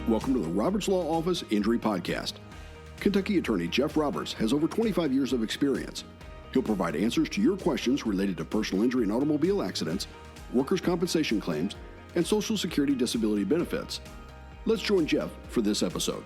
Welcome to the Roberts Law Office Injury Podcast. Kentucky attorney Jeff Roberts has over 25 years of experience. He'll provide answers to your questions related to personal injury and automobile accidents, workers' compensation claims, and Social Security disability benefits. Let's join Jeff for this episode.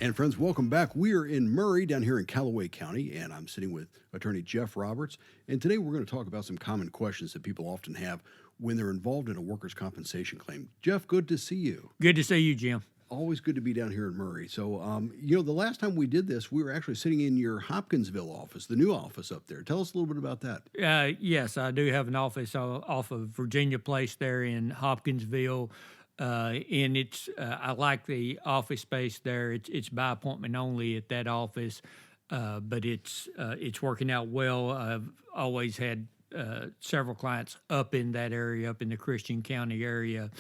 And friends, welcome back. We are in Murray down here in Calloway County, and I'm sitting with attorney Jeff Roberts. And today we're going to talk about some common questions that people often have when they're involved in a workers' compensation claim. Jeff, good to see you. Good to see you, Jim. Always good to be down here in Murray. So, the last time we did this, we were actually sitting in your Hopkinsville office, the new office up there. Tell us a little bit about that. Yes, I do have an office off of Virginia Place there in Hopkinsville. And it's I like the office space there. It's by appointment only at that office, but it's working out well. I've always had several clients up in that area, up in the Christian County area,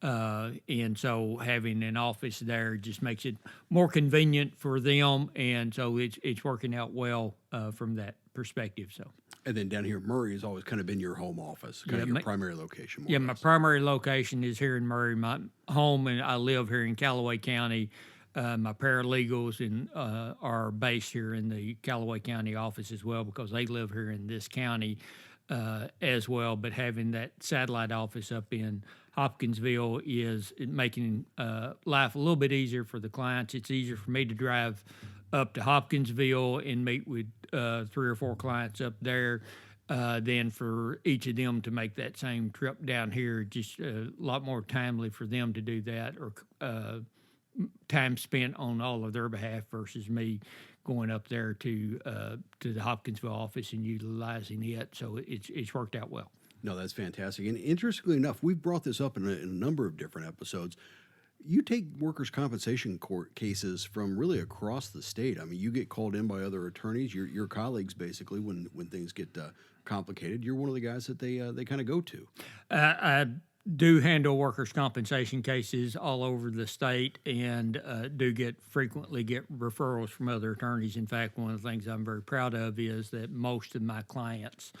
and so having an office there just makes it more convenient for them, and so it's working out well from that perspective. So. And then down here, Murray has always kind of been your home office, kind of your primary location. Yeah, my primary location is here in Murray. My home, and I live here in Calloway County. My paralegals are based here in the Calloway County office as well because they live here in this county as well. But having that satellite office up in Hopkinsville is making life a little bit easier for the clients. It's easier for me to drive up to Hopkinsville and meet with 3 or 4 clients up there than for each of them to make that same trip down here. Just a lot more timely for them to do that, or time spent on all of their behalf versus me going up there to the Hopkinsville office and utilizing it. So it's worked out well. No, that's fantastic. And interestingly enough, we've brought this up in a number of different episodes. You take workers' compensation court cases from really across the state. I mean, you get called in by other attorneys, your colleagues, basically, when things get complicated. You're one of the guys that they kind of go to. I do handle workers' compensation cases all over the state and frequently get referrals from other attorneys. In fact, one of the things I'm very proud of is that most of my clients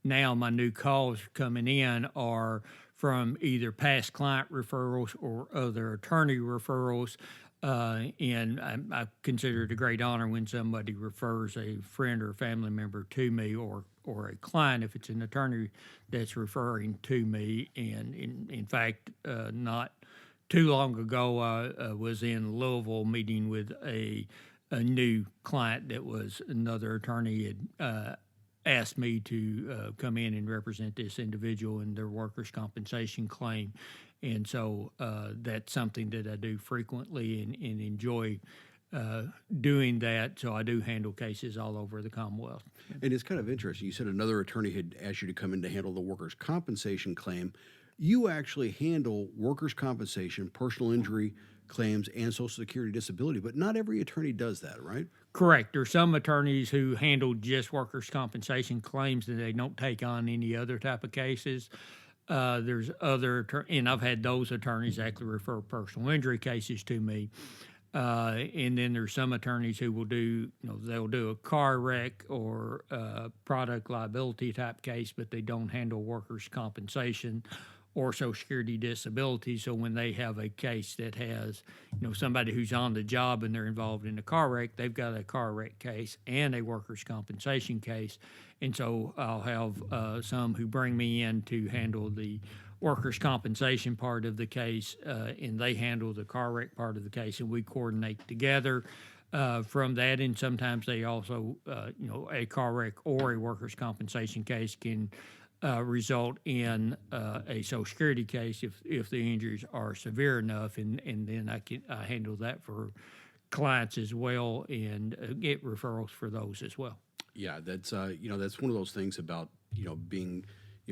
now, my new calls coming in are from either past client referrals or other attorney referrals. And I consider it a great honor when somebody refers a friend or a family member to me, or a client if it's an attorney that's referring to me. And in fact, not too long ago, I was in Louisville meeting with a new client that was another attorney had asked me to come in and represent this individual in their workers' compensation claim. And so that's something that I do frequently and enjoy doing that. So I do handle cases all over the Commonwealth. And it's kind of interesting. You said another attorney had asked you to come in to handle the workers' compensation claim. You actually handle workers' compensation, personal injury claims, and Social Security disability, but not every attorney does that, right? Correct. There are some attorneys who handle just workers' compensation claims and they don't take on any other type of cases. There's other, and I've had those attorneys actually refer personal injury cases to me. And then there's some attorneys who will do, they'll do a car wreck or product liability type case, but they don't handle workers' compensation or Social Security disability. So when they have a case that has, somebody who's on the job and they're involved in a car wreck, they've got a car wreck case and a workers' compensation case. And so I'll have some who bring me in to handle the workers' compensation part of the case, and they handle the car wreck part of the case, and we coordinate together from that. And sometimes they also, a car wreck or a workers' compensation case can result in a Social Security case if the injuries are severe enough, and then I handle that for clients as well and get referrals for those as well. Yeah, that's that's one of those things about being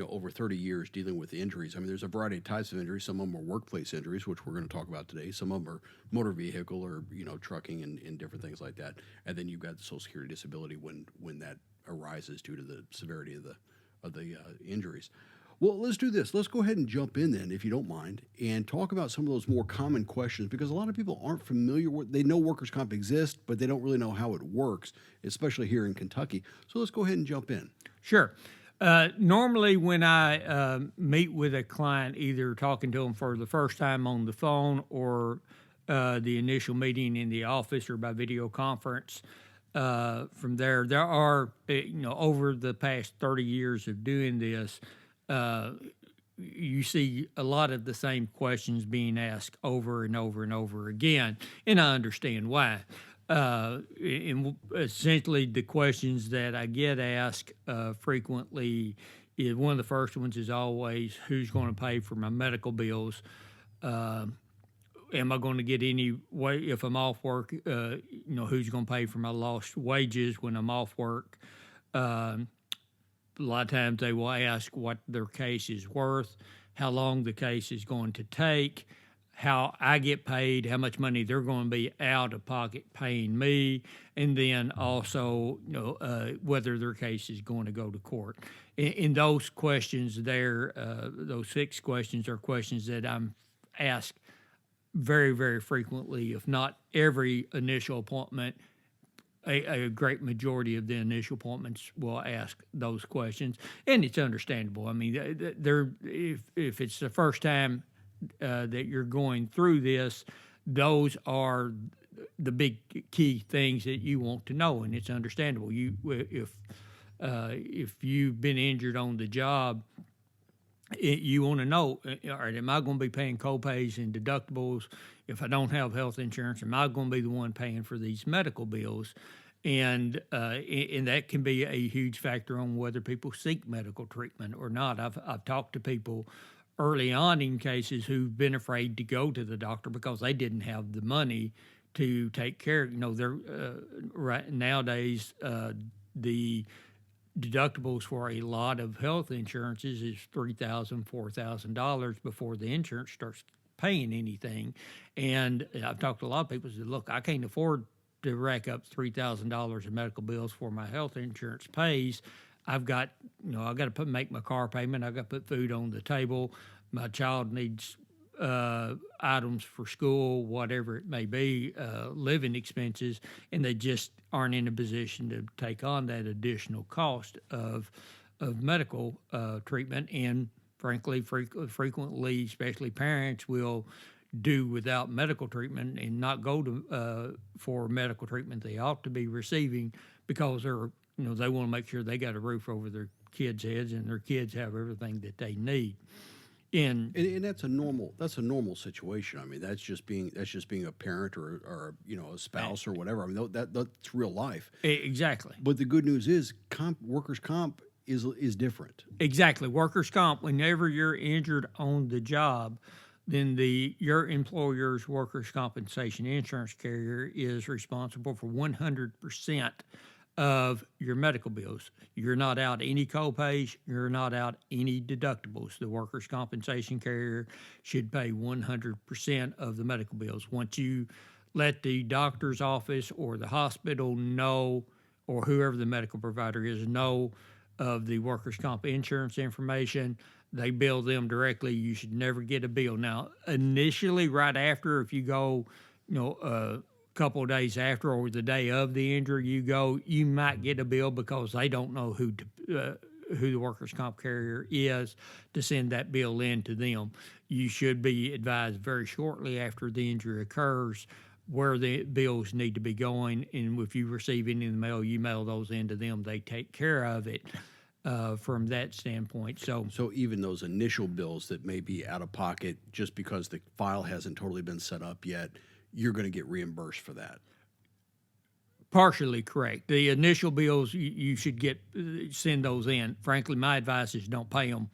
over 30 years dealing with injuries. I mean, there's a variety of types of injuries. Some of them are workplace injuries, which we're going to talk about today. Some of them are motor vehicle or trucking and different things like that. And then you've got the Social Security disability when that arises due to the severity of the injuries. Well, let's do this. Let's go ahead and jump in then, if you don't mind, and talk about some of those more common questions, because a lot of people aren't familiar with, they know workers' comp exists, but they don't really know how it works, especially here in Kentucky. So let's go ahead and jump in. Sure. Normally, when I meet with a client, either talking to them for the first time on the phone or the initial meeting in the office or by video conference, from there are, over the past 30 years of doing this, you see a lot of the same questions being asked over and over and over again, and I understand why. And essentially, the questions that I get asked frequently is one of the first ones is always, who's going to pay for my medical bills? Am I going to get any way if I'm off work? Who's going to pay for my lost wages when I'm off work? A lot of times they will ask what their case is worth, how long the case is going to take, how I get paid, how much money they're going to be out of pocket paying me, and then also, whether their case is going to go to court. In those questions there, those 6 questions are questions that I'm asked very, very frequently, if not every initial appointment. A great majority of the initial appointments will ask those questions, and it's understandable. I mean, if it's the first time that you're going through this, those are the big key things that you want to know, and it's understandable. If you've been injured on the job, you want to know, all right, am I going to be paying copays and deductibles? If I don't have health insurance, am I going to be the one paying for these medical bills? And that can be a huge factor on whether people seek medical treatment or not. I've talked to people early on in cases who've been afraid to go to the doctor because they didn't have the money to take care. They're right nowadays the deductibles for a lot of health insurances is $3,000, $4,000 before the insurance starts paying anything. And I've talked to a lot of people who said, look, I can't afford to rack up $3,000 in medical bills for my health insurance pays. I've got, I've got to make my car payment. I've got to put food on the table. My child needs items for school, whatever it may be, living expenses, and they just aren't in a position to take on that additional cost of medical treatment. And frankly, frequently, especially parents, will do without medical treatment and not go to for medical treatment they ought to be receiving because they're they want to make sure they got a roof over their kids' heads and their kids have everything that they need. And that's a normal situation. I mean, that's just being a parent or a spouse or whatever. I mean, that's real life. Exactly. But the good news is, workers' comp is different. Exactly. Workers' comp. Whenever you're injured on the job, then your employer's workers' compensation insurance carrier is responsible for 100% of your medical bills. You're not out any copays. You're not out any deductibles. The workers' compensation carrier should pay 100% of the medical bills. Once you let the doctor's office or the hospital know, or whoever the medical provider is, know of the workers' comp insurance information, they bill them directly. You should never get a bill. Now, initially, right after, if you go, couple of days after or the day of the injury you might get a bill because they don't know who the workers' comp carrier is to send that bill in to them. You should be advised very shortly after the injury occurs where the bills need to be going, and if you receive any in the mail, you mail those into them. They take care of it from that standpoint. So even those initial bills that may be out of pocket just because the file hasn't totally been set up yet, you're going to get reimbursed for that. Partially correct. The initial bills, you should send those in. Frankly, my advice is don't pay them.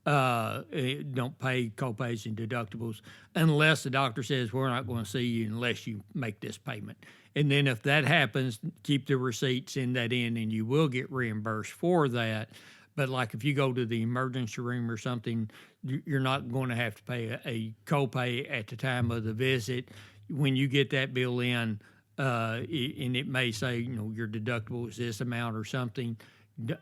Don't pay copays and deductibles unless the doctor says we're not going to see you unless you make this payment. And then if that happens, keep the receipt, send that in, and you will get reimbursed for that. But like if you go to the emergency room or something, you're not going to have to pay a copay at the time of the visit. When you get that bill in, and it may say, your deductible is this amount or something.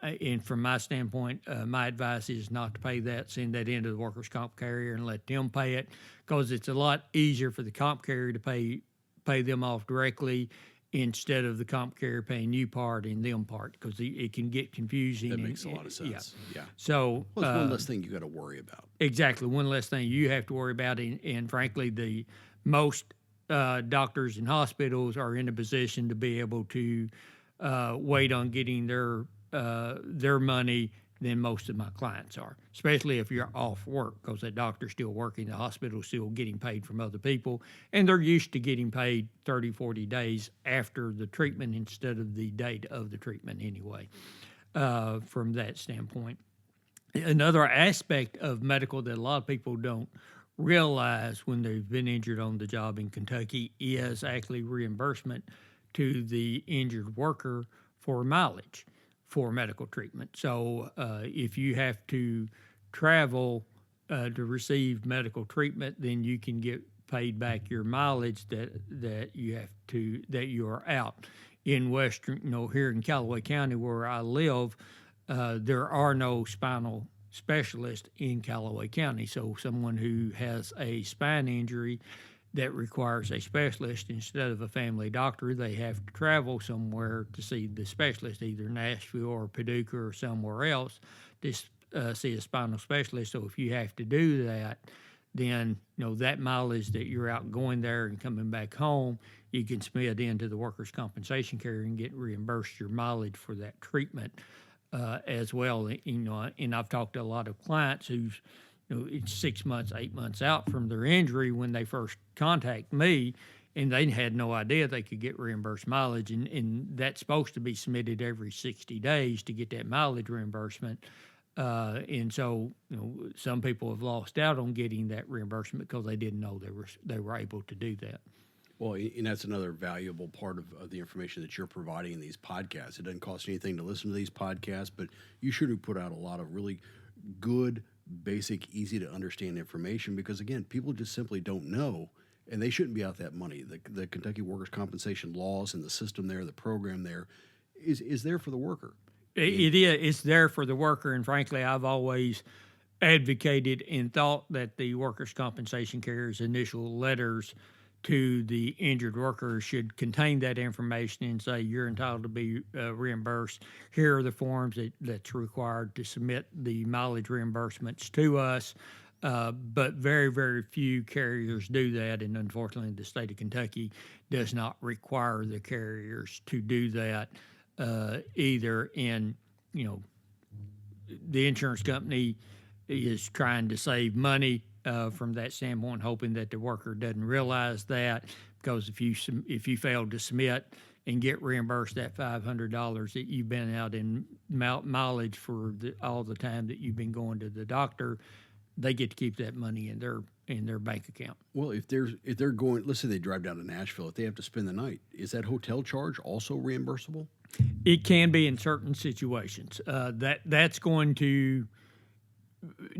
And from my standpoint, my advice is not to pay that. Send that into the workers' comp carrier and let them pay it, because it's a lot easier for the comp carrier to pay them off directly instead of the comp carrier paying you part and them part, because it can get confusing. That makes a lot of sense. Yeah. So Well, it's one less thing you got to worry about. exactly, one less thing you have to worry about, and frankly, the most doctors and hospitals are in a position to be able to wait on getting their money than most of my clients are, especially if you're off work, because the doctor's still working, the hospital's still getting paid from other people, and they're used to getting paid 30, 40 days after the treatment instead of the date of the treatment anyway, from that standpoint. Another aspect of medical that a lot of people don't realize when they've been injured on the job in Kentucky is actually reimbursement to the injured worker for mileage for medical treatment. So if you have to travel to receive medical treatment, then you can get paid back your mileage that you are out. In Western, here in Calloway County where I live, there are no spinal specialists in Calloway County. So someone who has a spine injury that requires a specialist instead of a family doctor, they have to travel somewhere to see the specialist, either Nashville or Paducah or somewhere else, to see a spinal specialist. So if you have to do that, then that mileage that you're out going there and coming back home, you can submit into the workers' compensation carrier and get reimbursed your mileage for that treatment as well. And I've talked to a lot of clients who's it's 6 months, 8 months out from their injury when they first contact me, and they had no idea they could get reimbursed mileage, and that's supposed to be submitted every 60 days to get that mileage reimbursement. And so, some people have lost out on getting that reimbursement because they didn't know they were able to do that. Well, and that's another valuable part of the information that you're providing in these podcasts. It doesn't cost anything to listen to these podcasts, but you should have put out a lot of really good, basic, easy to understand information, because again, people just simply don't know, and they shouldn't be out that money. The Kentucky workers' compensation laws and the system there, the program there, is there for the worker. It is. It's there for the worker, and frankly, I've always advocated and thought that the workers' compensation carrier's initial letters to the injured worker should contain that information and say you're entitled to be reimbursed. Here are the forms that's required to submit the mileage reimbursements to us. But very, very few carriers do that, and unfortunately the state of Kentucky does not require the carriers to do that either. And, the insurance company is trying to save money from that standpoint, hoping that the worker doesn't realize that, because if you fail to submit and get reimbursed that $500 that you've been out in mileage for all the time that you've been going to the doctor, they get to keep that money in their bank account. Well, if they're going, let's say they drive down to Nashville, if they have to spend the night, is that hotel charge also reimbursable? It can be in certain situations. That's going to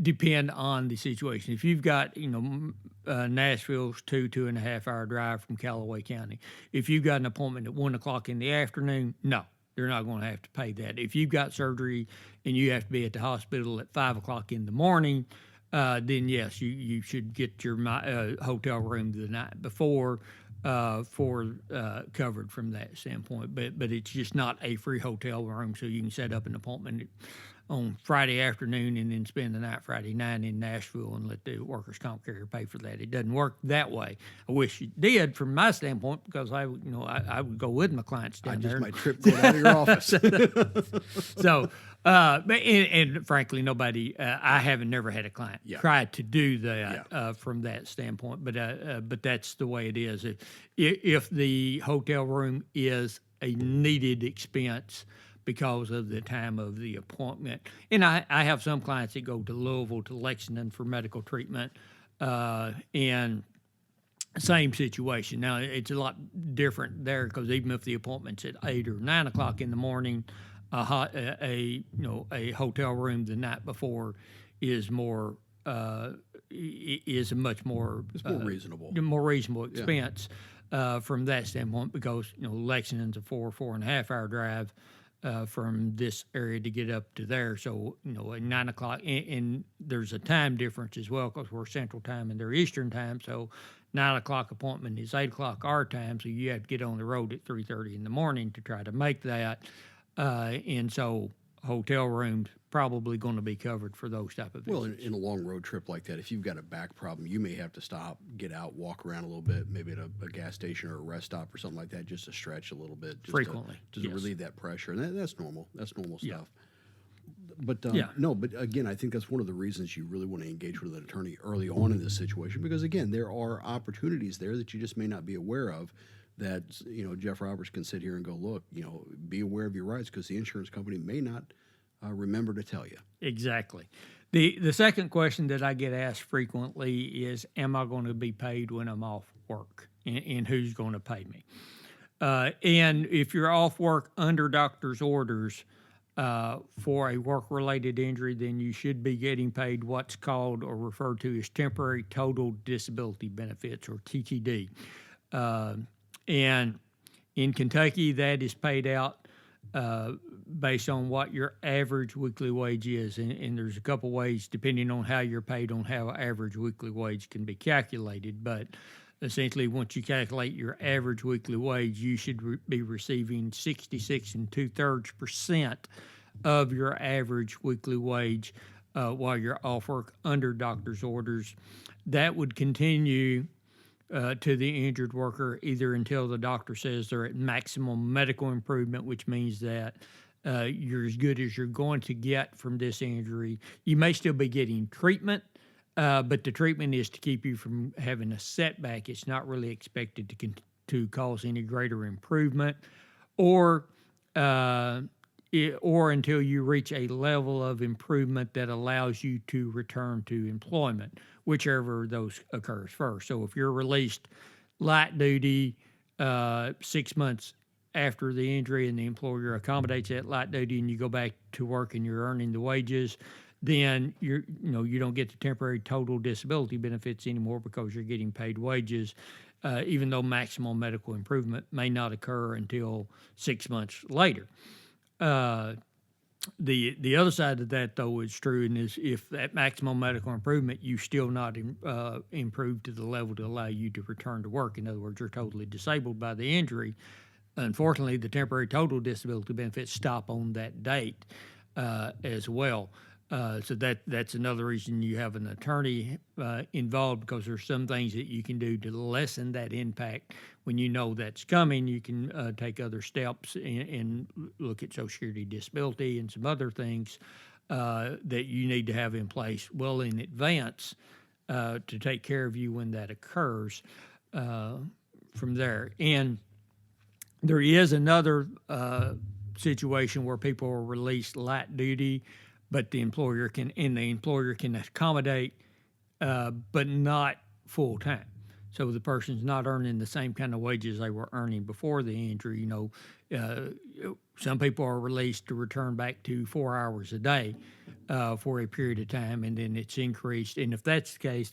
depend on the situation. If you've got, Nashville's 2.5 hour drive from Callaway County. If you've got an appointment at 1:00 in the afternoon, no, they're not going to have to pay that. If you've got surgery and you have to be at the hospital at 5:00 in the morning, then yes, you should get your hotel room the night before for covered from that standpoint. But it's just not a free hotel room, so you can set up an appointment on Friday afternoon and then spend the night Friday night in Nashville and let the workers' comp carrier pay for that. It doesn't work that way. I wish it did from my standpoint, because I would go with my clients down there. My trip going out of your office. So, and frankly, nobody, I haven't never had a client try to do that from that standpoint. But that's the way it is. If the hotel room is a needed expense because of the time of the appointment. And I have some clients that go to Louisville, to Lexington for medical treatment, and same situation. Now, it's a lot different there, because even if the appointment's at 8 or 9 o'clock in the morning, a hotel room the night before is more is a much more more reasonable expense from that standpoint, because Lexington's a 4.5 hour drive from this area to get up to there. So, at 9 o'clock, and there's a time difference as well, because we're Central Time and they're Eastern Time. So 9 o'clock appointment is 8 o'clock our time, so you have to get on the road at 3:30 in the morning to try to make that. And so hotel rooms probably going to be covered for those type of visits. Well, in a long road trip like that, if you've got a back problem, you may have to stop, get out, walk around a little bit, maybe at a gas station or a rest stop or something like that, just to stretch a little bit, just Frequently, to yes. relieve that pressure, and that's normal. That's normal Yeah. stuff. But Yeah. no, but again, I think that's one of the reasons you really want to engage with an attorney early on in this situation, because again, there are opportunities there that you just may not be aware of. That Jeff Roberts can sit here and go, look, be aware of your rights, because the insurance company may not remember to tell you. Exactly. The second question that I get asked frequently is, am I going to be paid when I'm off work, and who's going to pay me? And if you're off work under doctor's orders for a work-related injury, then you should be getting paid what's called or referred to as temporary total disability benefits, or TTD. And in Kentucky, that is paid out based on what your average weekly wage is. And there's a couple ways, depending on how you're paid, on how average weekly wage can be calculated. But essentially, once you calculate your average weekly wage, you should be receiving 66 2/3% of your average weekly wage while you're off work under doctor's orders. That would continue to the injured worker either until the doctor says they're at maximum medical improvement, which means that you're as good as you're going to get from this injury. You may still be getting treatment, but the treatment is to keep you from having a setback. It's not really expected to cause any greater improvement, or until you reach a level of improvement that allows you to return to employment, whichever of those occurs first. So if you're released light duty 6 months after the injury and the employer accommodates that light duty and you go back to work and you're earning the wages, then you don't get the temporary total disability benefits anymore, because you're getting paid wages, even though maximum medical improvement may not occur until 6 months later. The other side of that, though, is true, and is if at maximum medical improvement you still not improved to the level to allow you to return to work. In other words, you're totally disabled by the injury. Unfortunately, the temporary total disability benefits stop on that date as well. So that's another reason you have an attorney involved, because there's some things that you can do to lessen that impact. When you know that's coming, you can take other steps and look at Social Security disability and some other things that you need to have in place well in advance to take care of you when that occurs from there. And there is another situation where people are released light duty, but the employer can accommodate, but not full time. So the person's not earning the same kind of wages they were earning before the injury. Some people are released to return back to 4 hours a day for a period of time, and then it's increased. And if that's the case,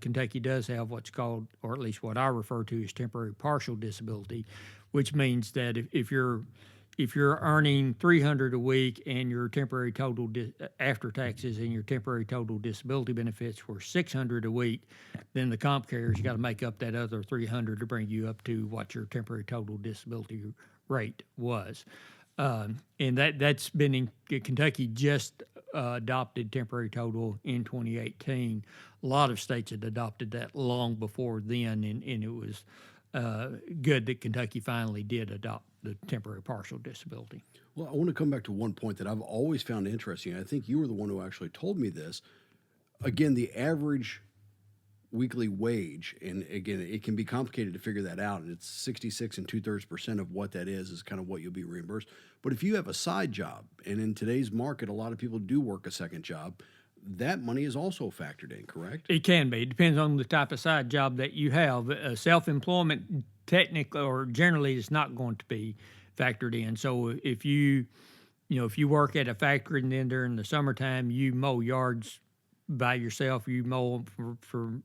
Kentucky does have what's called, or at least what I refer to as, temporary partial disability, which means that if you're earning $300 a week and your temporary total after taxes and your temporary total disability benefits were $600 a week, then the comp carrier's got to make up that other $300 to bring you up to what your temporary total disability rate was. And that's been in Kentucky, just adopted temporary total in 2018. A lot of states had adopted that long before then, and it was good that Kentucky finally did adopt the temporary partial disability. Well, I want to come back to one point that I've always found interesting. I think you were the one who actually told me this. Again, the average weekly wage, and again, it can be complicated to figure that out, and it's 66 2/3% of what that is kind of what you'll be reimbursed. But if you have a side job, and in today's market, a lot of people do work a second job, that money is also factored in, correct? It can be. It depends on the type of side job that you have. Self-employment technically or generally is not going to be factored in. So if you work at a factory and then during the summertime you mow yards by yourself, you mow for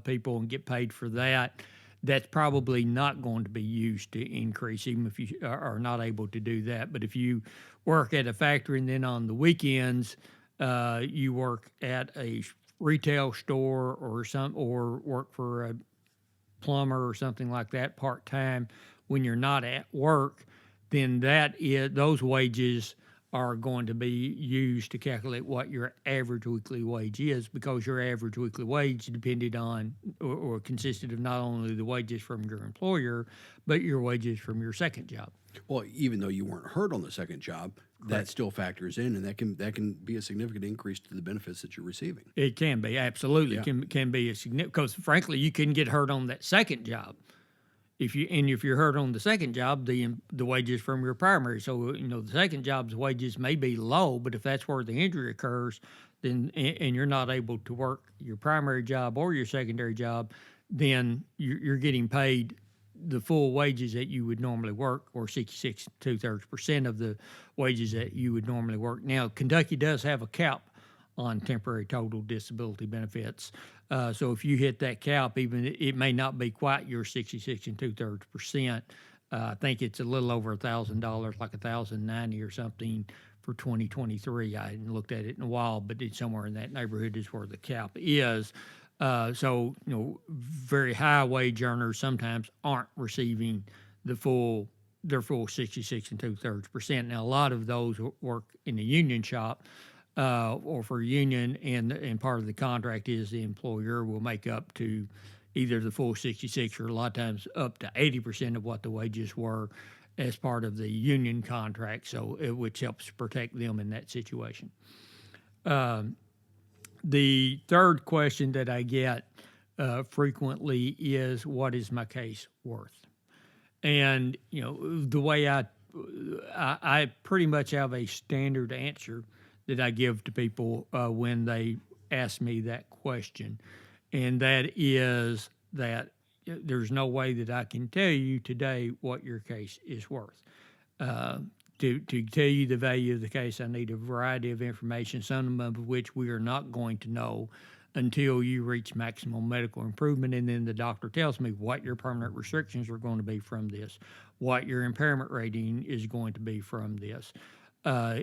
people and get paid for that, that's probably not going to be used to increase, even if you are not able to do that. But if you work at a factory and then on the weekends you work at a retail store or work for plumber or something like that part-time when you're not at work, then those wages are going to be used to calculate what your average weekly wage is, because your average weekly wage depended on or consisted of not only the wages from your employer, but your wages from your second job. Well, even though you weren't hurt on the second job, that still factors in, and that can be a significant increase to the benefits that you're receiving. It can be, absolutely. Yeah. Can be a significant, because frankly, you can get hurt on that second job. If you're hurt on the second job, the wages from your primary. So the second job's wages may be low, but if that's where the injury occurs, then and you're not able to work your primary job or your secondary job, then you're getting paid the full wages that you would normally work, or 66 2/3% of the wages that you would normally work. Now, Kentucky does have a cap on temporary total disability benefits. So if you hit that cap, even it may not be quite your 66 2/3%. I think it's a little over $1,000, like $1,090 or something for 2023. I hadn't looked at it in a while, but it's somewhere in that neighborhood is where the cap is. So very high wage earners sometimes aren't receiving their full 66 2/3%. Now, a lot of those work in the union shop. Or for a union, and part of the contract is the employer will make up to either the full 66 or a lot of times up to 80% of what the wages were as part of the union contract, which helps protect them in that situation. The third question that I get frequently is, what is my case worth? And the way I pretty much have a standard answer that I give to people when they ask me that question. And that is that there's no way that I can tell you today what your case is worth. To tell you the value of the case, I need a variety of information, some of which we are not going to know until you reach maximum medical improvement, and then the doctor tells me what your permanent restrictions are going to be from this, what your impairment rating is going to be from this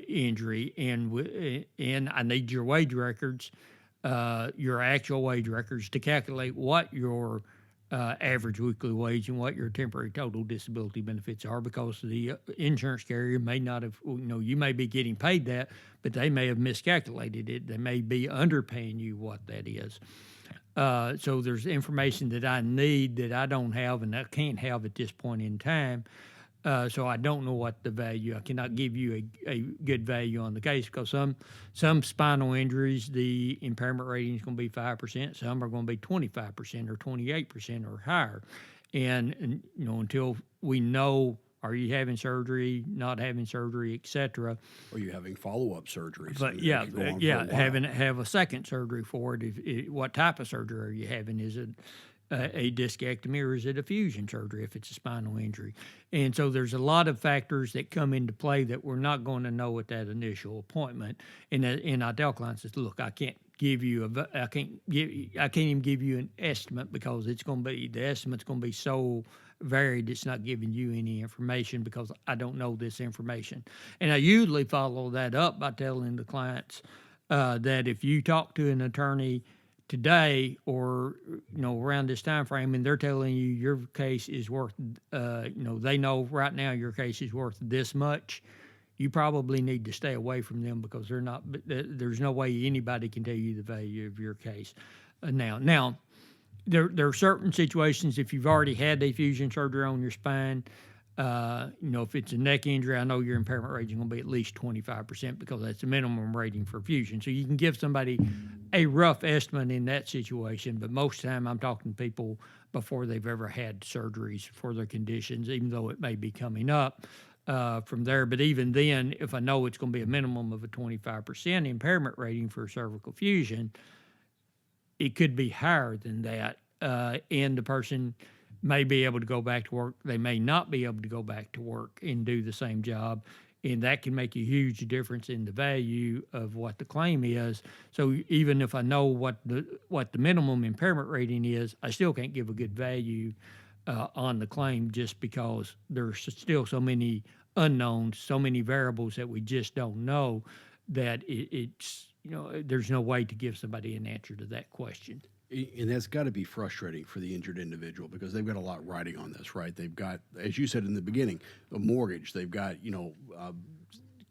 injury, and I need your wage records, your actual wage records, to calculate what your average weekly wage and what your temporary total disability benefits are, because the insurance carrier may not have, you may be getting paid that, but they may have miscalculated it. They may be underpaying you what that is. So there's information that I need that I don't have and I can't have at this point in time. So I don't know what the value. I cannot give you a good value on the case, because some spinal injuries, the impairment rating is going to be 5%. Some are going to be 25% or 28% or higher. And until we know, are you having surgery, not having surgery, etc. Or you having follow-up surgeries? But have a second surgery for it. What type of surgery are you having? Is it a discectomy, or is it a fusion surgery if it's a spinal injury? And so there's a lot of factors that come into play that we're not going to know at that initial appointment. And I tell clients, look, I can't even give you an estimate, because the estimate's going to be so varied, it's not giving you any information, because I don't know this information. And I usually follow that up by telling the clients that if you talk to an attorney today or around this time frame, and they're telling you your case is worth they know right now your case is worth this much, you probably need to stay away from them, because there's no way anybody can tell you the value of your case. Now there are certain situations, if you've already had a fusion surgery on your spine, if it's a neck injury, I know your impairment rating is going to be at least 25%, because that's the minimum rating for fusion. So you can give somebody a rough estimate in that situation, but most of the time I'm talking to people before they've ever had surgeries for their conditions, even though it may be coming up from there. But even then, if I know it's going to be a minimum of a 25% impairment rating for cervical fusion, it could be higher than that, and the person may be able to go back to work. They may not be able to go back to work and do the same job, and that can make a huge difference in the value of what the claim is. So even if I know what the minimum impairment rating is, I still can't give a good value on the claim, just because there's still so many unknowns, so many variables that we just don't know, that it's there's no way to give somebody an answer to that question. And that's got to be frustrating for the injured individual because they've got a lot riding on this, right? They've got, as you said in the beginning, a mortgage. They've got,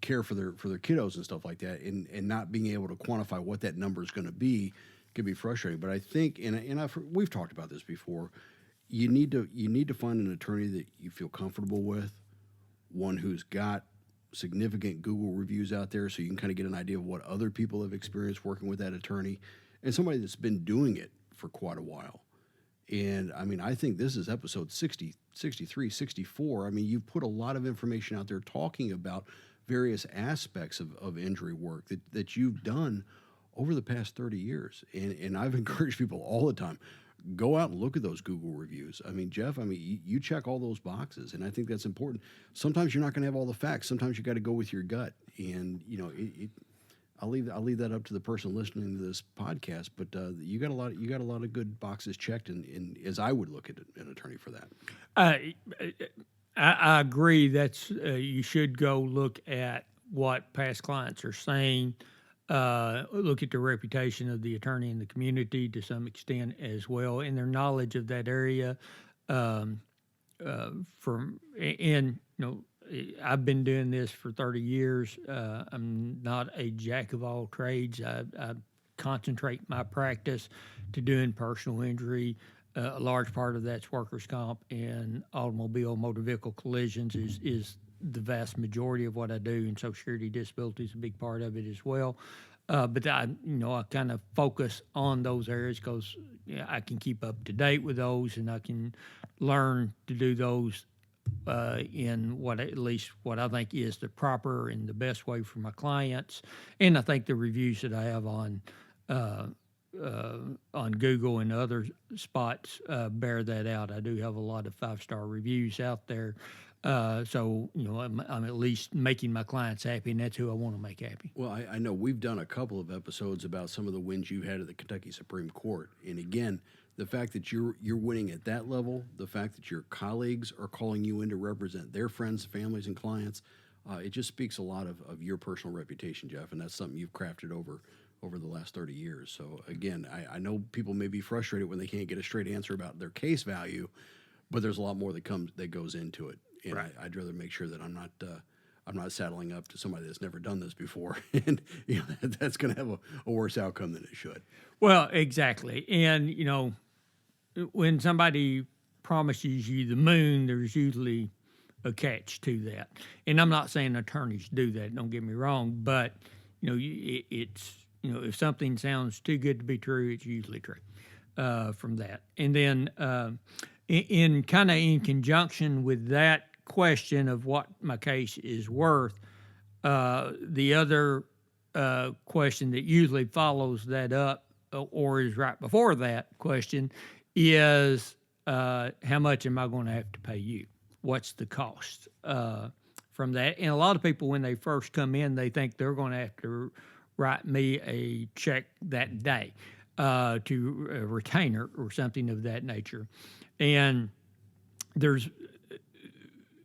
care for their kiddos and stuff like that, and not being able to quantify what that number is going to be can be frustrating. But I think, we've talked about this before, you need to find an attorney that you feel comfortable with, one who's got significant Google reviews out there, so you can kind of get an idea of what other people have experienced working with that attorney, and somebody that's been doing it for quite a while. And I mean, I think this is episode 60, 63, 64. I mean, you've put a lot of information out there talking about various aspects of injury work that you've done over the past 30 years. And I've encouraged people all the time, go out and look at those Google reviews. I mean, Jeff, you check all those boxes, and I think that's important. Sometimes you're not going to have all the facts. Sometimes you got to go with your gut. And, I'll leave that up to the person listening to this podcast, but you got a lot of good boxes checked, and as I would look at an attorney for that. I agree. That's you should go look at what past clients are saying. Look at the reputation of the attorney in the community to some extent as well, and their knowledge of that area. I've been doing this for 30 years. I'm not a jack of all trades. I concentrate my practice to doing personal injury. A large part of that's workers' comp, and automobile motor vehicle collisions is the vast majority of what I do, and Social Security disability is a big part of it as well. But I kind of focus on those areas because I can keep up to date with those, and I can learn to do those in what I think is the proper and the best way for my clients. And I think the reviews that I have on Google and other spots bear that out. I do have a lot of 5-star reviews out there. So I'm at least making my clients happy, and that's who I want to make happy. Well, I know we've done a couple of episodes about some of the wins you had at the Kentucky Supreme Court. And again, the fact that you're winning at that level, the fact that your colleagues are calling you in to represent their friends, families, and clients, it just speaks a lot of your personal reputation, Jeff, and that's something you've crafted over the last 30 years. So again, I know people may be frustrated when they can't get a straight answer about their case value, but there's a lot more that goes into it. And Right. I'd rather make sure that I'm not saddling up to somebody that's never done this before, and that's going to have a worse outcome than it should. Well, exactly. And, when somebody promises you the moon, there's usually a catch to that. And I'm not saying attorneys do that, don't get me wrong, but, it's, if something sounds too good to be true, it's usually true from that. And then in conjunction with that question of what my case is worth, the other question that usually follows that up or is right before that question is how much am I going to have to pay you? What's the cost from that? And a lot of people, when they first come in, they think they're going to have to write me a check that day to a retainer or something of that nature. And there's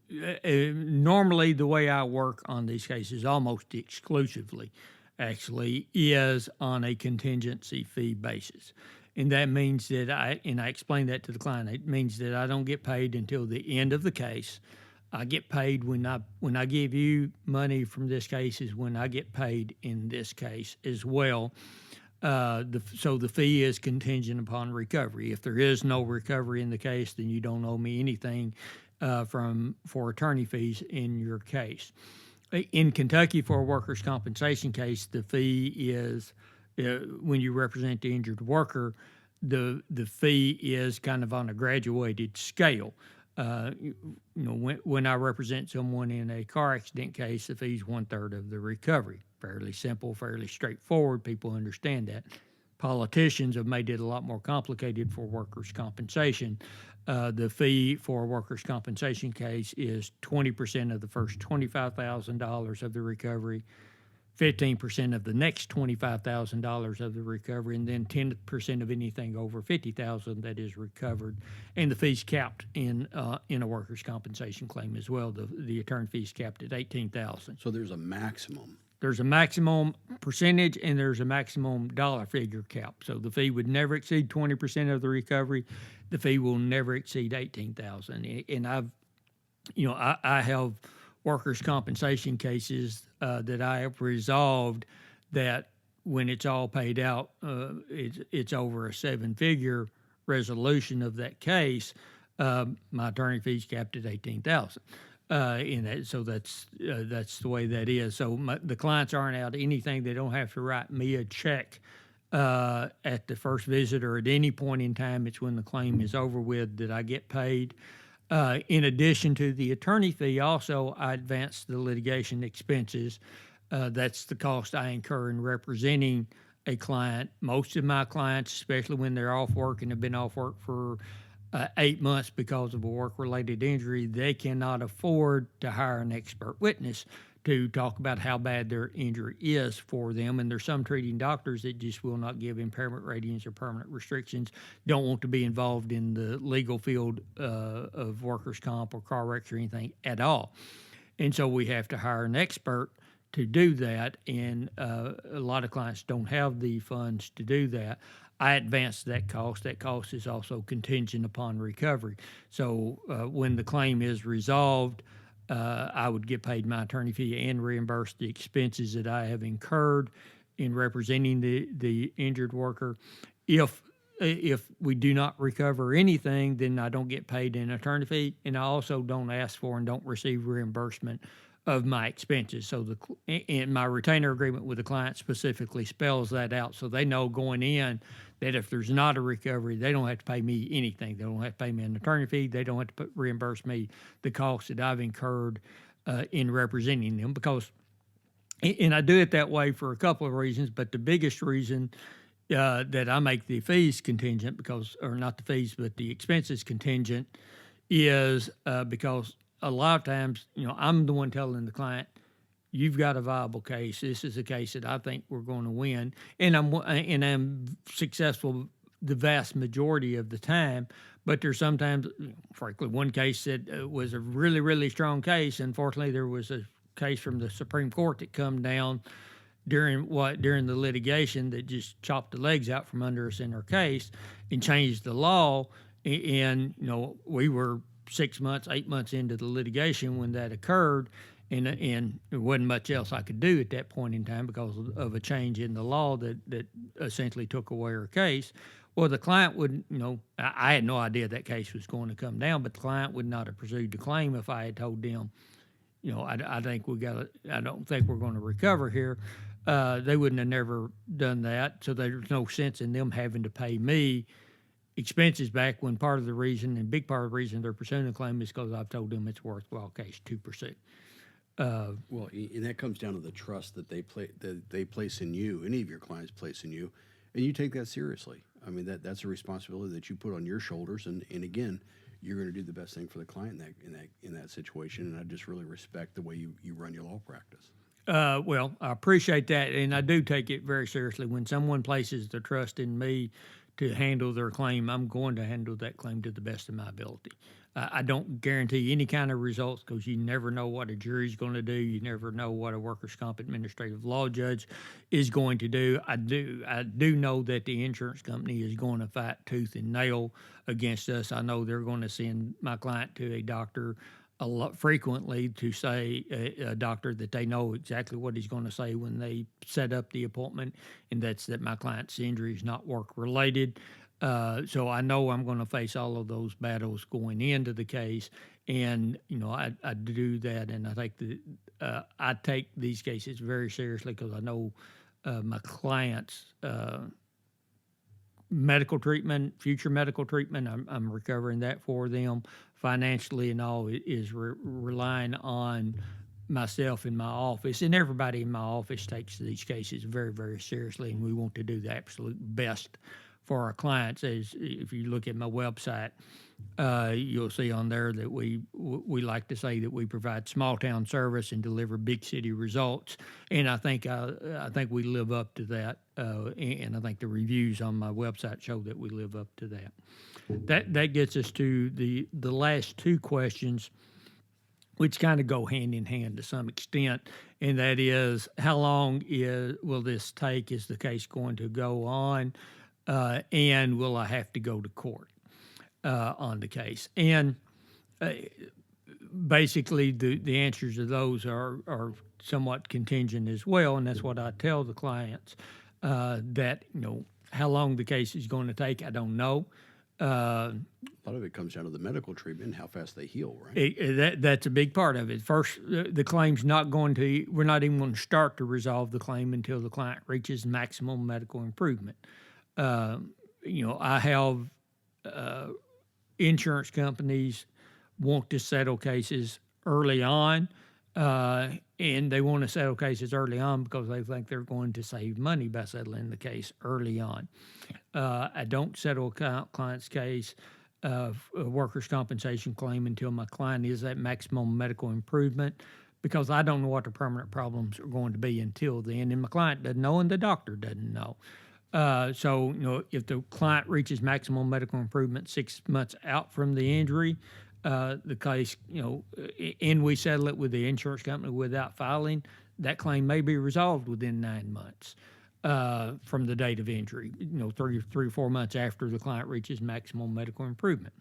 normally the way I work on these cases, almost exclusively, actually, is on a contingency fee basis. And that means that I explain that to the client. It means that I don't get paid until the end of the case. I get paid when I give you money from this case is when I get paid in this case as well. So the fee is contingent upon recovery. If there is no recovery in the case, then you don't owe me anything for attorney fees in your case. In Kentucky, for a workers' compensation case, the fee is when you represent the injured worker, the fee is kind of on a graduated scale. When I represent someone in a car accident case, the fee is 1/3 of the recovery. Fairly simple, fairly straightforward. People understand that. Politicians have made it a lot more complicated for workers' compensation. The fee for a workers' compensation case is 20% of the first $25,000 of the recovery, 15% of the next $25,000 of the recovery, and then 10% of anything over $50,000 that is recovered. And the fee's capped in a workers' compensation claim as well. The attorney fee's capped at $18,000. So there's a maximum there's a maximum percentage and there's a maximum dollar figure cap. So the fee would never exceed 20% of the recovery. The fee will never exceed $18,000. And I have workers' compensation cases that I have resolved that when it's all paid out, it's over a 7-figure resolution of that case. My attorney fees capped at $18,000. In that, so that's the way that is. So the clients aren't out anything. They don't have to write me a check at the first visit or at any point in time. It's when the claim is over with that I get paid. In addition to the attorney fee, also I advance the litigation expenses. That's the cost I incur in representing a client. Most of my clients, especially when they're off work and have been off work for 8 months because of a work-related injury, they cannot afford to hire an expert witness to talk about how bad their injury is for them. And there's some treating doctors that just will not give impairment ratings or permanent restrictions, don't want to be involved in the legal field of workers' comp or car wrecks or anything at all. And so we have to hire an expert to do that, and a lot of clients don't have the funds to do that. I advance that cost. That cost is also contingent upon recovery. So when the claim is resolved, I would get paid my attorney fee and reimburse the expenses that I have incurred in representing the injured worker. If we do not recover anything, then I don't get paid an attorney fee, and I also don't ask for and don't receive reimbursement of my expenses. So and my retainer agreement with the client specifically spells that out, so they know going in that if there's not a recovery, they don't have to pay me anything. They don't have to pay me an attorney fee. They don't have to reimburse me the costs that I've incurred in representing them. And I do it that way for a couple of reasons, but the biggest reason that I make the fees contingent, or not the fees, but the expenses contingent, is because a lot of times, I'm the one telling the client, you've got a viable case. This is a case that I think we're going to win, and I'm successful the vast majority of the time. But there's sometimes, frankly, one case that was a really, really strong case. Unfortunately, there was a case from the Supreme Court that come down during the litigation that just chopped the legs out from under us in our case and changed the law. And we were 6 months, 8 months into the litigation when that occurred, and there wasn't much else I could do at that point in time because of a change in the law that essentially took away our case. Well, the client would, I had no idea that case was going to come down, but the client would not have pursued the claim if I had told them, I don't think we're going to recover here. They wouldn't have never done that, so there's no sense in them having to pay me expenses back when part of the reason, and big part of the reason they're pursuing the claim is because I've told them it's a worthwhile case, 2%. Well, and that comes down to the trust that they place in you. Any of your clients place in you, and you take that seriously. I mean, that's a responsibility that you put on your shoulders, and again, you're going to do the best thing for the client in that situation. And I just really respect the way you run your law practice. Well, I appreciate that, and I do take it very seriously. When someone places the trust in me to handle their claim, I'm going to handle that claim to the best of my ability. I don't guarantee any kind of results because you never know what a jury's going to do. You never know what a workers' comp administrative law judge is going to do. I do know that the insurance company is going to fight tooth and nail against us. I know they're going to send my client to a doctor a lot frequently to say a doctor that they know exactly what he's going to say when they set up the appointment, and that's that my client's injury is not work related. So I know I'm going to face all of those battles going into the case, and I do that, and I think that I take these cases very seriously because I know my clients' medical treatment, future medical treatment. I'm recovering that for them financially, and all is relying on myself in my office, and everybody in my office takes these cases very, very seriously, and we want to do the absolute best for our clients. As if you look at my website, you'll see on there that we like to say that we provide small town service and deliver big city results, and I think we live up to that, and I think the reviews on my website show that we live up to that. That gets us to the last two questions. which kind of go hand in hand to some extent, and that is how long will this take? Is the case going to go on, and will I have to go to court on the case? And basically, the answers to those are somewhat contingent as well, and that's what I tell the clients that how long the case is going to take. I don't know. A lot of it comes down to the medical treatment, how fast they heal, right? That's a big part of it. First, the claim's not going to. We're not even going to start to resolve the claim until the client reaches maximum medical improvement. I have insurance companies want to settle cases early on, and they want to settle cases early on because they think they're going to save money by settling the case early on. I don't settle a client's case, a workers' compensation claim, until my client is at maximum medical improvement, because I don't know what the permanent problems are going to be until then, and my client doesn't know, and the doctor doesn't know. So, if the client reaches maximum medical improvement 6 months out from the injury, the case, and we settle it with the insurance company without filing, that claim may be resolved within 9 months from the date of injury, 3 or 4 months after the client reaches maximum medical improvement.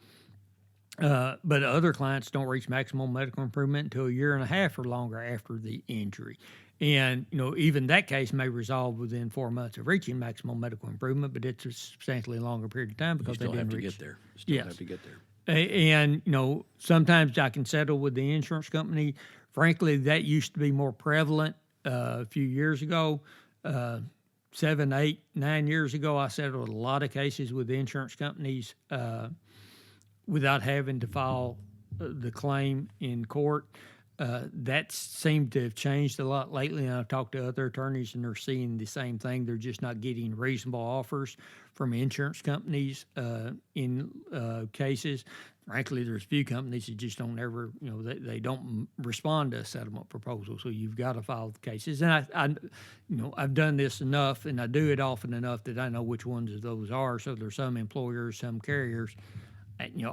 But other clients don't reach maximum medical improvement until 1.5 years or longer after the injury. And, even that case may resolve within 4 months of reaching maximum medical improvement, but it's a substantially longer period of time because You still they have didn't to reach. get there. Still have to get there. And, sometimes I can settle with the insurance company. Frankly, that used to be more prevalent a few years ago. 7, 8, 9 years ago, I settled a lot of cases with the insurance companies without having to file the claim in court. That seemed to have changed a lot lately, and I've talked to other attorneys, and they're seeing the same thing. They're just not getting reasonable offers from insurance companies in cases. Frankly, there's few companies that just don't ever, they don't respond to a settlement proposal. So you've got to file the cases. And I've done this enough, and I do it often enough that I know which ones of those are. So there's some employers, some carriers.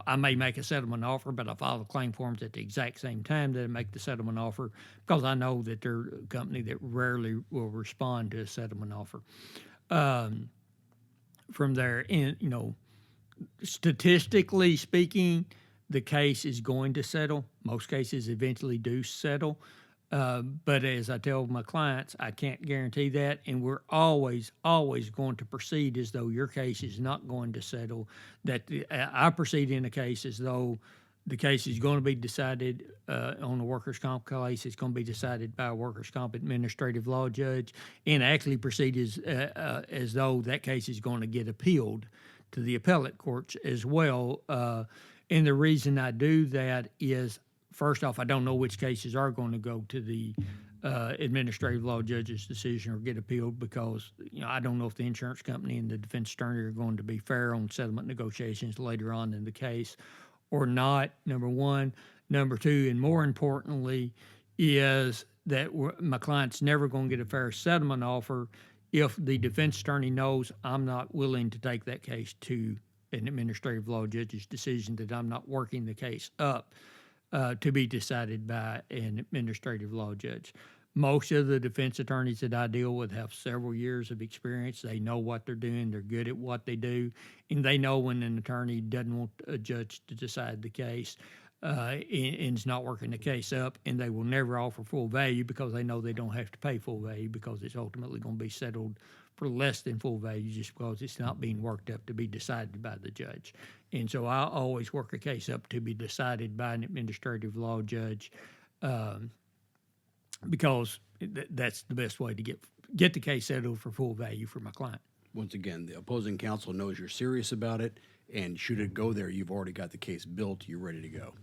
I may make a settlement offer, but I file the claim forms at the exact same time that I make the settlement offer, because I know that they're a company that rarely will respond to a settlement offer. From there, statistically speaking, the case is going to settle. Most cases eventually do settle. But as I tell my clients, I can't guarantee that, and we're always going to proceed as though your case is not going to settle. I proceed in a case as though the case is going to be decided on a workers' comp case. It's going to be decided by a workers' comp administrative law judge, and actually proceed as though that case is going to get appealed to the appellate courts as well. And the reason I do that is, first off, I don't know which cases are going to go to the administrative law judge's decision or get appealed, because I don't know if the insurance company and the defense attorney are going to be fair on settlement negotiations later on in the case or not, number one. Number two, and more importantly, is that my client's never going to get a fair settlement offer if the defense attorney knows I'm not willing to take that case to an administrative law judge's decision, that I'm not working the case up to be decided by an administrative law judge. Most of the defense attorneys that I deal with have several years of experience. They know what they're doing. They're good at what they do. And they know when an attorney doesn't want a judge to decide the case and is not working the case up, and they will never offer full value because they know they don't have to pay full value, because it's ultimately going to be settled for less than full value just because it's not being worked up to be decided by the judge. And so I always work a case up to be decided by an administrative law judge, because that's the best way to get the case settled for full value for my client. Once again, the opposing counsel knows you're serious about it, and should it go there, you've already got the case built, you're ready to go.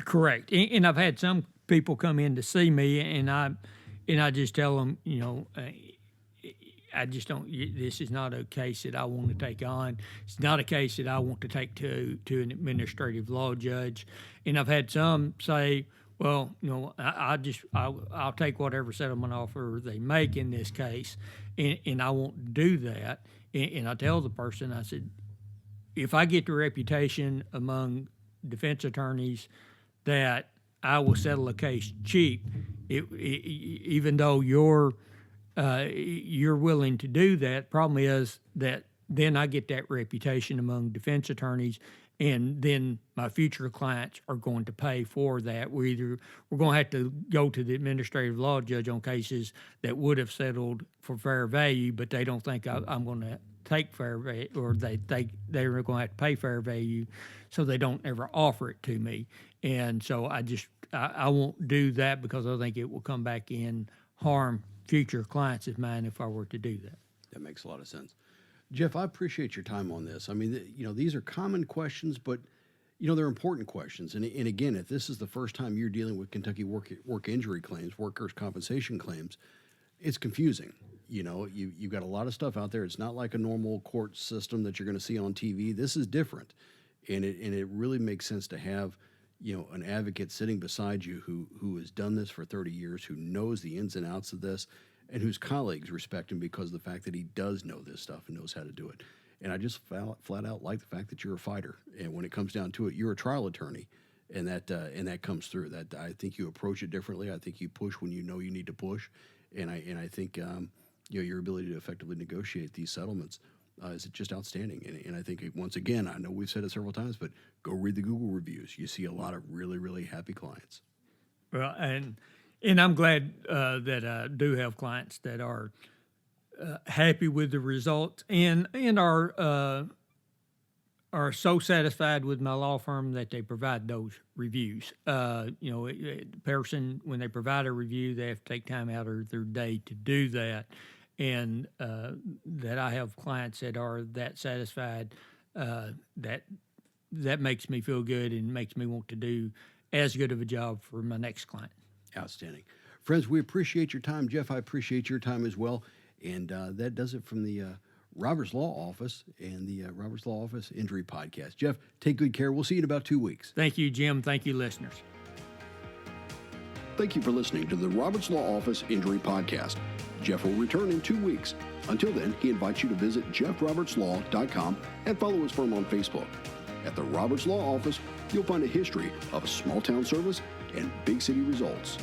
Correct. And I've had some people come in to see me, and I just tell them, I just don't. This is not a case that I want to take on. It's not a case that I want to take to an administrative law judge. And I've had some say, well, I'll take whatever settlement offer they make in this case, and I won't do that. And I tell the person, I said, if I get the reputation among defense attorneys that I will settle a case cheap, even though you're willing to do that. Problem is that then I get that reputation among defense attorneys, and then my future clients are going to pay for that. We're going to have to go to the administrative law judge on cases that would have settled for fair value, but they don't think I'm going to take fair value, or they're going to have to pay fair value, so they don't ever offer it to me. And so I won't do that, because I think it will come back in harm future clients of mine if I were to do that. That makes a lot of sense. Jeff, I appreciate your time on this. I mean, these are common questions, but, they're important questions. And again, if this is the first time you're dealing with Kentucky work injury claims, workers' compensation claims, it's confusing. You've got a lot of stuff out there. It's not like a normal court system that you're going to see on TV. This is different. And it really makes sense to have, an advocate sitting beside you who has done this for 30 years, who knows the ins and outs of this, and whose colleagues respect him because of the fact that he does know this stuff and knows how to do it. And I just flat out like the fact that you're a fighter. And when it comes down to it, you're a trial attorney, and that comes through. That I think you approach it differently. I think you push when you know you need to push, and I think your ability to effectively negotiate these settlements is just outstanding. And I think, once again, I know we've said it several times, but go read the Google reviews. You see a lot of really, really happy clients. Well, and I'm glad that I do have clients that are happy with the results and are so satisfied with my law firm that they provide those reviews. The person, when they provide a review, they have to take time out of their day to do that. And that I have clients that are that satisfied, that makes me feel good and makes me want to do as good of a job for my next client. Outstanding. Friends, we appreciate your time. Jeff, I appreciate your time as well. And that does it from the Roberts Law Office and the Roberts Law Office Injury Podcast. Jeff, take good care. We'll see you in about 2 weeks. Thank you, Jim. Thank you, listeners. Thank you for listening to the Roberts Law Office Injury Podcast. Jeff will return in 2 weeks. Until then, he invites you to visit jeffrobertslaw.com and follow his firm on Facebook. At the Roberts Law Office, you'll find a history of small town service and big city results.